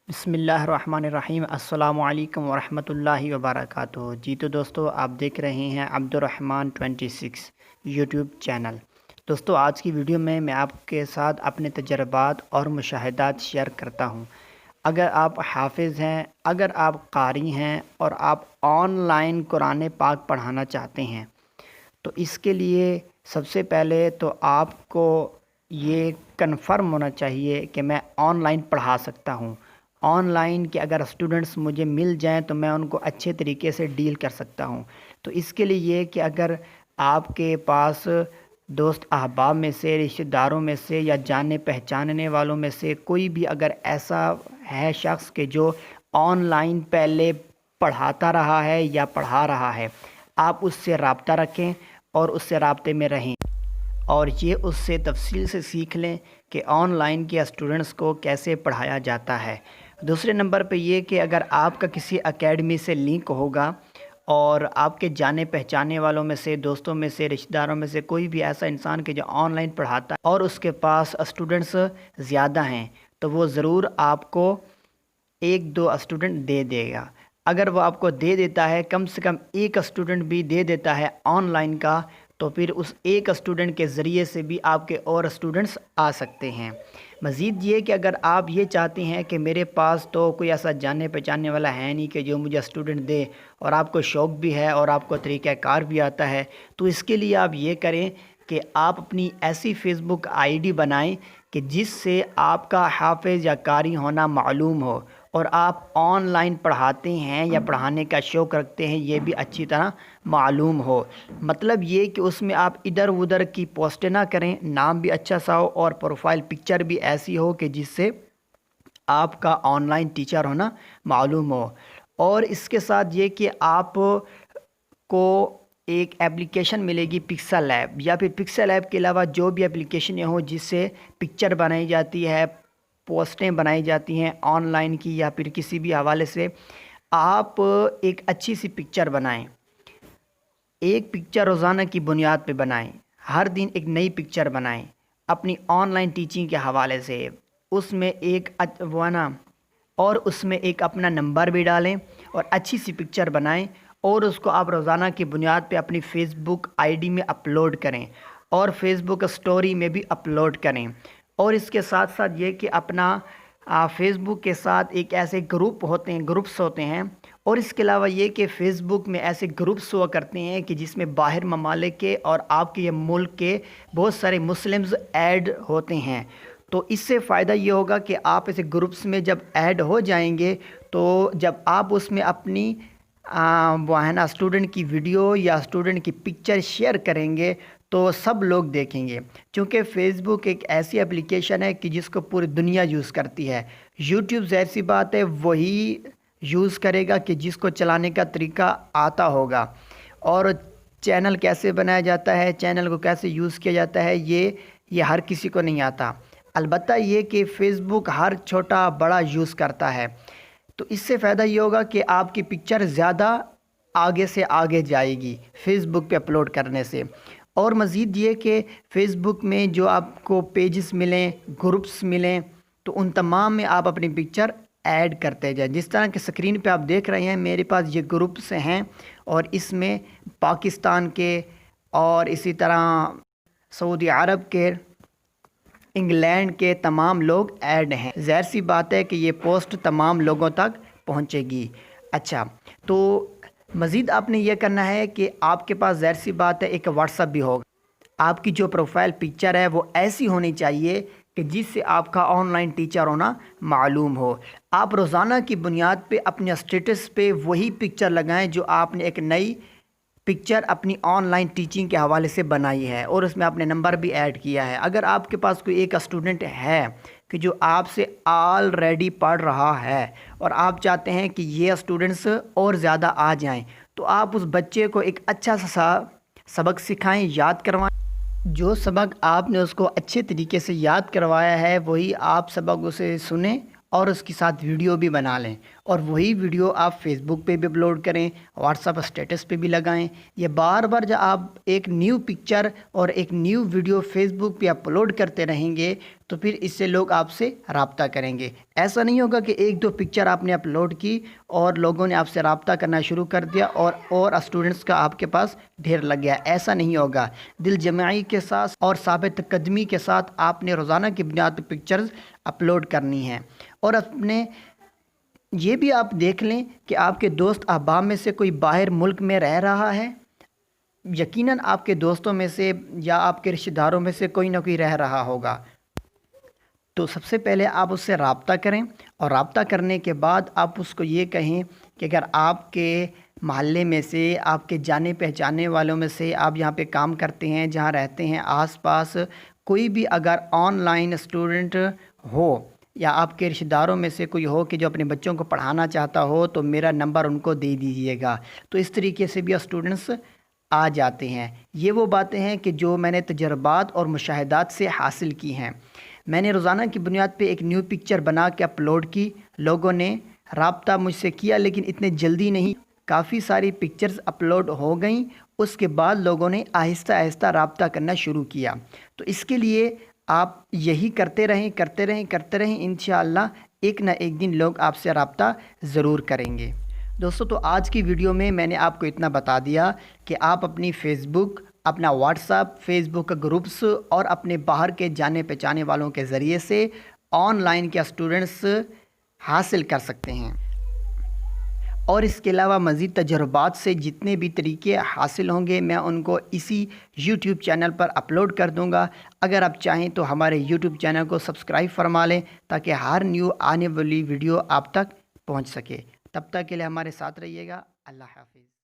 बिस्मिल्लाहिर्रहमानिर्रहीम। अस्सलामुअलैकुम वरहमतुल्लाहि वबरकातुहू। जी तो दोस्तों, आप देख रहे हैं अब्दुर्रहमान 26 यूट्यूब चैनल। दोस्तों, आज की वीडियो में मैं आपके साथ अपने तजर्बात और मुशाहिदात शेयर करता हूं। अगर आप हाफिज़ हैं, अगर आप कारी हैं और आप ऑनलाइन कुरान पाक पढ़ाना चाहते हैं, तो इसके लिए सबसे पहले तो आपको ये कन्फर्म होना चाहिए कि मैं ऑनलाइन पढ़ा सकता हूँ। ऑनलाइन के अगर स्टूडेंट्स मुझे मिल जाएं तो मैं उनको अच्छे तरीके से डील कर सकता हूँ। तो इसके लिए ये कि अगर आपके पास दोस्त अहबाब में से, रिश्तेदारों में से या जाने पहचानने वालों में से कोई भी अगर ऐसा है शख्स कि जो ऑनलाइन पहले पढ़ाता रहा है या पढ़ा रहा है, आप उससे रब्ता रखें और उससे राब्ते में रहें और ये उससे तफसील से सीख लें कि ऑनलाइन के स्टूडेंट्स को कैसे पढ़ाया जाता है। दूसरे नंबर पे ये कि अगर आपका किसी एकेडमी से लिंक होगा और आपके जाने पहचाने वालों में से, दोस्तों में से, रिश्तेदारों में से कोई भी ऐसा इंसान कि जो ऑनलाइन पढ़ाता है और उसके पास स्टूडेंट्स ज़्यादा हैं, तो वो ज़रूर आपको एक दो स्टूडेंट दे देगा। अगर वो आपको दे देता है, कम से कम एक स्टूडेंट भी दे देता है ऑनलाइन का, तो फिर उस एक स्टूडेंट के ज़रिए से भी आपके और स्टूडेंट्स आ सकते हैं। मज़ीद ये कि अगर आप ये चाहते हैं कि मेरे पास तो कोई ऐसा जानने पहचानने वाला है नहीं कि जो मुझे स्टूडेंट दे, और आपको शौक़ भी है और आपको तरीक़ाकार भी आता है, तो इसके लिए आप ये करें कि आप अपनी ऐसी फ़ेसबुक आईडी बनाएं कि जिससे आपका हाफिज़ या कारी होना मालूम हो और आप ऑनलाइन पढ़ाते हैं या पढ़ाने का शौक़ रखते हैं, ये भी अच्छी तरह मालूम हो। मतलब ये कि उसमें आप इधर उधर की पोस्टें ना करें, नाम भी अच्छा सा हो और प्रोफाइल पिक्चर भी ऐसी हो कि जिससे आपका ऑनलाइन टीचर होना मालूम हो। और इसके साथ ये कि आप को एक एप्लीकेशन मिलेगी पिक्सल ऐप, या फिर पिक्सल ऐप के अलावा जो भी एप्लीकेशन हो जिससे पिक्चर बनाई जाती है, पोस्टें बनाई जाती हैं ऑनलाइन की या फिर किसी भी हवाले से, आप एक अच्छी सी पिक्चर बनाएं। एक पिक्चर रोज़ाना की बुनियाद पे बनाएं, हर दिन एक नई पिक्चर बनाएं अपनी ऑनलाइन टीचिंग के हवाले से। उसमें एक और उसमें एक अपना नंबर भी डालें और अच्छी सी पिक्चर बनाएं और उसको आप रोज़ाना की बुनियाद पे अपनी फ़ेसबुक आईडी में अपलोड करें और फेसबुक स्टोरी में भी अपलोड करें। और इसके साथ साथ ये कि अपना फ़ेसबुक के साथ एक ऐसे ग्रुप्स होते हैं और इसके अलावा ये कि फ़ेसबुक में ऐसे ग्रुप्स हुआ करते हैं कि जिसमें बाहर ममालिक के और आपके ये मुल्क के बहुत सारे मुस्लिम्स ऐड होते हैं। तो इससे फ़ायदा ये होगा कि आप ऐसे ग्रुप्स में जब ऐड हो जाएंगे, तो जब आप उसमें अपनी वो है ना स्टूडेंट की वीडियो या स्टूडेंट की पिक्चर शेयर करेंगे तो सब लोग देखेंगे। क्योंकि फ़ेसबुक एक ऐसी एप्लीकेशन है कि जिसको पूरी दुनिया यूज़ करती है। यूट्यूब ज़ाहिर सी बात है वही यूज़ करेगा कि जिसको चलाने का तरीका आता होगा, और चैनल कैसे बनाया जाता है, चैनल को कैसे यूज़ किया जाता है, ये हर किसी को नहीं आता। अलबत्ता ये कि फ़ेसबुक हर छोटा बड़ा यूज़ करता है। तो इससे फ़ायदा ये होगा कि आपकी पिक्चर ज़्यादा आगे से आगे जाएगी फ़ेसबुक पे अपलोड करने से। और मज़ीद ये कि फ़ेसबुक में जो आपको पेजेस मिलें, ग्रुप्स मिलें, तो उन तमाम में आप अपनी पिक्चर ऐड करते जाएं। जिस तरह के स्क्रीन पे आप देख रहे हैं, मेरे पास ये ग्रुप्स हैं और इसमें पाकिस्तान के और इसी तरह सऊदी अरब के, इंग्लैंड के तमाम लोग ऐड हैं। ज़ाहिर सी बात है कि ये पोस्ट तमाम लोगों तक पहुंचेगी। अच्छा, तो मज़ीद आपने ये करना है कि आपके पास ज़ाहिर सी बात है एक व्हाट्सअप भी होगा। आपकी जो प्रोफाइल पिक्चर है वो ऐसी होनी चाहिए कि जिससे आपका ऑनलाइन टीचर होना मालूम हो। आप रोज़ाना की बुनियाद पे अपने स्टेटस पे वही पिक्चर लगाएं जो आपने एक नई पिक्चर अपनी ऑनलाइन टीचिंग के हवाले से बनाई है और उसमें आपने नंबर भी ऐड किया है। अगर आपके पास कोई एक स्टूडेंट है कि जो आपसे ऑलरेडी पढ़ रहा है और आप चाहते हैं कि ये स्टूडेंट्स और ज़्यादा आ जाएं, तो आप उस बच्चे को एक अच्छा सा सबक सिखाएं, याद करवाएं। जो सबक आपने उसको अच्छे तरीके से याद करवाया है वही आप सबक उसे सुने اور اس کے ساتھ ویڈیو بھی بنا لیں، اور وہی ویڈیو آپ فیس بک پہ بھی اپلوڈ کریں، واٹس ایپ اسٹیٹس پہ بھی لگائیں۔ یہ بار بار جب آپ ایک نیو پکچر اور ایک نیو ویڈیو فیس بک پہ اپلوڈ کرتے رہیں گے تو پھر اس سے لوگ آپ سے رابطہ کریں گے۔ ایسا نہیں ہوگا کہ ایک دو پکچر آپ نے اپلوڈ کی اور لوگوں نے آپ سے رابطہ کرنا شروع کر دیا اور اسٹوڈنٹس کا آپ کے پاس ڈھیر لگ گیا۔ ایسا نہیں ہوگا۔ دل جمعی کے ساتھ اور ثابت قدمی کے ساتھ آپ نے روزانہ کی بنیاد پہ پکچرز اپلوڈ کرنی ہیں، اور اپنے یہ بھی آپ دیکھ لیں کہ آپ کے دوست احباب میں سے کوئی باہر ملک میں رہ رہا ہے۔ یقیناً آپ کے دوستوں میں سے یا آپ کے رشتہ داروں میں سے کوئی نہ کوئی رہ رہا ہوگا، تو سب سے پہلے آپ اس سے رابطہ کریں، اور رابطہ کرنے کے بعد آپ اس کو یہ کہیں کہ اگر آپ کے محلے میں سے، آپ کے جانے پہچانے والوں میں سے، آپ جہاں پہ کام کرتے ہیں، جہاں رہتے ہیں، آس پاس کوئی بھی اگر آن لائن اسٹوڈنٹ ہو، یا آپ کے رشتہ داروں میں سے کوئی ہو کہ جو اپنے بچوں کو پڑھانا چاہتا ہو، تو میرا نمبر ان کو دے دیجیے گا۔ تو اس طریقے سے بھی اسٹوڈنٹس آ جاتے ہیں۔ یہ وہ باتیں ہیں کہ جو میں نے تجربات اور مشاہدات سے حاصل کی ہیں۔ میں نے روزانہ کی بنیاد پہ ایک نیو پکچر بنا کے اپلوڈ کی، لوگوں نے رابطہ مجھ سے کیا، لیکن اتنے جلدی نہیں، کافی ساری پکچرز اپلوڈ ہو گئیں۔ اس کے بعد لوگوں نے آہستہ آہستہ رابطہ کرنا شروع کیا۔ تو اس کے لیے آپ یہی کرتے رہیں انشاءاللہ ایک نہ ایک دن لوگ آپ سے رابطہ ضرور کریں گے۔ دوستو، تو آج کی ویڈیو میں میں نے آپ کو اتنا بتا دیا کہ آپ اپنی فیس بک، اپنا واٹس ایپ، فیس بک گروپس اور اپنے باہر کے جانے پہچانے والوں کے ذریعے سے آن لائن کے اسٹوڈنٹس حاصل کر سکتے ہیں، اور اس کے علاوہ مزید تجربات سے جتنے بھی طریقے حاصل ہوں گے میں ان کو اسی یوٹیوب چینل پر اپلوڈ کر دوں گا۔ اگر آپ چاہیں تو ہمارے یوٹیوب چینل کو سبسکرائب فرما لیں تاکہ ہر نیو آنے والی ویڈیو آپ تک پہنچ سکے۔ تب تک کے لیے ہمارے ساتھ رہیے گا۔ اللہ حافظ۔